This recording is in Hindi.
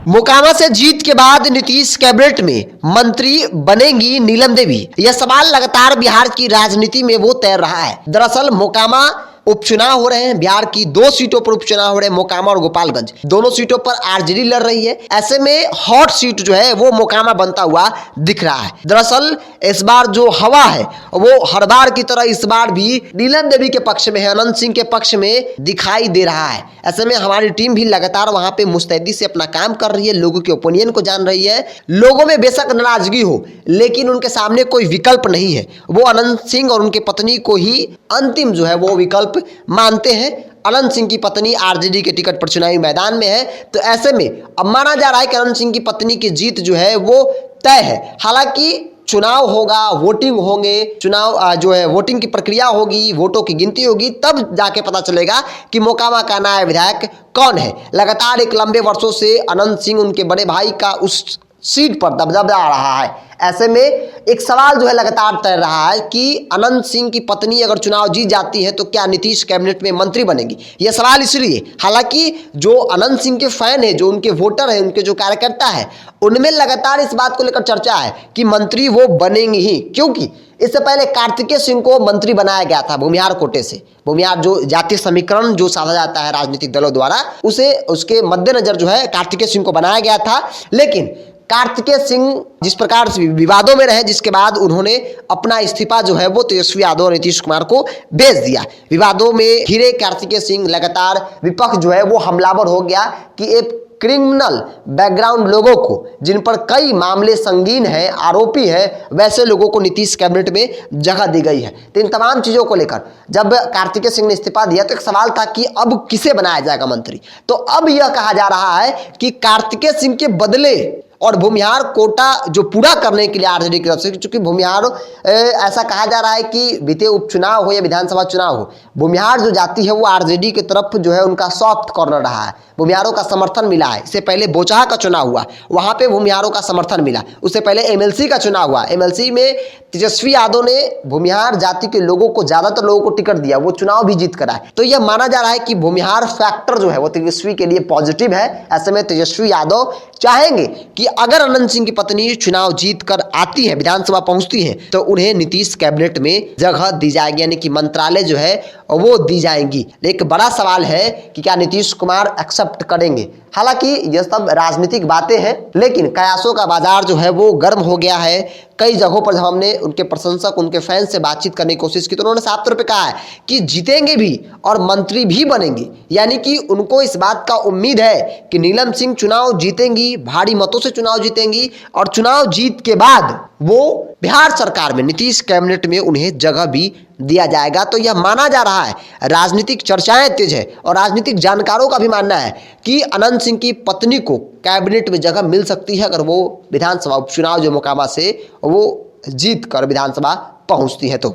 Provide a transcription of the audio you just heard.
मोकामा से जीत के बाद नीतीश कैबिनेट में मंत्री बनेंगी नीलम देवी। यह सवाल लगातार बिहार की राजनीति में वो तैर रहा है। दरअसल मोकामा उपचुनाव हो रहे हैं। बिहार की 2 सीटों पर उपचुनाव हो रहे हैं, मोकामा और गोपालगंज। दोनों सीटों पर आरजेडी लड़ रही है। ऐसे में हॉट सीट जो है वो मोकामा बनता हुआ दिख रहा है। दरअसल इस बार जो हवा है वो हर बार की तरह इस बार भी नीलम देवी के पक्ष में है, अनंत सिंह के पक्ष में दिखाई दे रहा है। ऐसे में हमारी टीम भी लगातार वहां पे मुस्तैदी से अपना काम कर रही है, लोगों के ओपिनियन को जान रही है। लोगों में बेशक नाराजगी हो, लेकिन उनके सामने कोई विकल्प नहीं है। वो अनंत सिंह और उनकी पत्नी को ही अंतिम जो है वो विकल्प मानते हैं। अनंत सिंह की पत्नी आरजेडी के टिकट पर चुनावी मैदान में है, तो ऐसे में अब माना जा रहा है कि अनंत सिंह की पत्नी की जीत जो है वो तय है। हालांकि चुनाव होगा, वोटिंग होंगे, चुनाव जो है वोटिंग की प्रक्रिया होगी, वोटों की गिनती होगी, तब जाके पता चलेगा कि मोकामा का नया विधायक कौन है। लगातार एक लंबे वर्षों से अनंत सिंह उनके बड़े भाई का उस सीट पर दबदबा आ रहा है। ऐसे में एक सवाल जो है लगातार तैर रहा है कि अनंत सिंह की पत्नी अगर चुनाव जीत जाती है तो क्या नीतीश कैबिनेट में मंत्री बनेगी। यह सवाल इसलिए, हालांकि जो अनंत सिंह के फैन है, जो उनके वोटर हैं, उनके जो कार्यकर्ता है, उनमें लगातार इस बात को लेकर चर्चा है कि मंत्री वो बनेंगे ही, क्योंकि इससे पहले कार्तिकेय सिंह को मंत्री बनाया गया था भूमिहार कोटे से। भूमिहार जो जातीय समीकरण जो साधा जाता है राजनीतिक दलों द्वारा, उसे उसके मद्देनजर जो है कार्तिकेय सिंह को बनाया गया था। लेकिन कार्तिकेय सिंह जिस प्रकार से विवादों में रहे, जिसके बाद उन्होंने अपना इस्तीफा जो है वो तेजस्वी यादव और नीतीश कुमार को भेज दिया। विवादों में घिरे कार्तिकेय सिंह लगातार विपक्ष जो है वो हमलावर हो गया कि एक क्रिमिनल बैकग्राउंड लोगों को, जिन पर कई मामले संगीन हैं, आरोपी हैं, वैसे लोगों को नीतीश कैबिनेट में जगह दी गई है। तो इन तमाम चीज़ों को लेकर जब कार्तिकेय सिंह ने इस्तीफा दिया तो एक सवाल था कि अब किसे बनाया जाएगा मंत्री। तो अब यह कहा जा रहा है कि कार्तिकेय सिंह के बदले और भूमिहार कोटा जो पूरा करने के लिए आरजेडी की तरफ से, क्योंकि भूमिहार ऐसा कहा जा रहा है कि बीते उपचुनाव हो या विधानसभा चुनाव हो, भूमिहार जो जाति है वो आरजेडी की तरफ जो है उनका सॉफ्ट कॉर्नर रहा है, भूमिहारों का समर्थन मिला है। इससे पहले बोचहा का चुनाव हुआ, वहां पे भूमिहारों का समर्थन मिला। उससे पहले एमएलसी का चुनाव हुआ, एमएलसी में तेजस्वी यादव ने भूमिहार जाति के लोगों को, ज्यादातर लोगों को टिकट दिया, वो चुनाव भी जीत कर आए। तो यह माना जा रहा है कि भूमिहार फैक्टर जो है वो तेजस्वी के लिए पॉजिटिव है। ऐसे में तेजस्वी यादव चाहेंगे कि अगर अनंत सिंह की पत्नी चुनाव जीत कर आती है, विधानसभा पहुंचती है, तो उन्हें नीतीश कैबिनेट में जगह दी जाएगी, यानी कि मंत्रालय जो है वो दी जाएंगी। एक बड़ा सवाल है कि क्या नीतीश कुमार एक्सेप्ट करेंगे। हालांकि यह सब राजनीतिक बातें हैं, लेकिन कयासों का बाजार जो है वो गर्म हो गया है। कई जगहों पर जब हमने उनके प्रशंसक, उनके फैंस से बातचीत करने की कोशिश की तो उन्होंने साफ तौर पे कहा है कि जीतेंगे भी और मंत्री भी बनेंगे। यानी कि उनको इस बात का उम्मीद है कि नीलम सिंह चुनाव जीतेंगी, भारी मतों से चुनाव जीतेंगी और चुनाव जीत के बाद वो बिहार सरकार में, नीतीश कैबिनेट में उन्हें जगह भी दिया जाएगा। तो यह माना जा रहा है, राजनीतिक चर्चाएं तेज है और राजनीतिक जानकारों का भी मानना है कि अनंत सिंह की पत्नी को कैबिनेट में जगह मिल सकती है अगर वो विधानसभा उपचुनाव जो मोकामा से वो जीत कर विधानसभा पहुंचती है तो।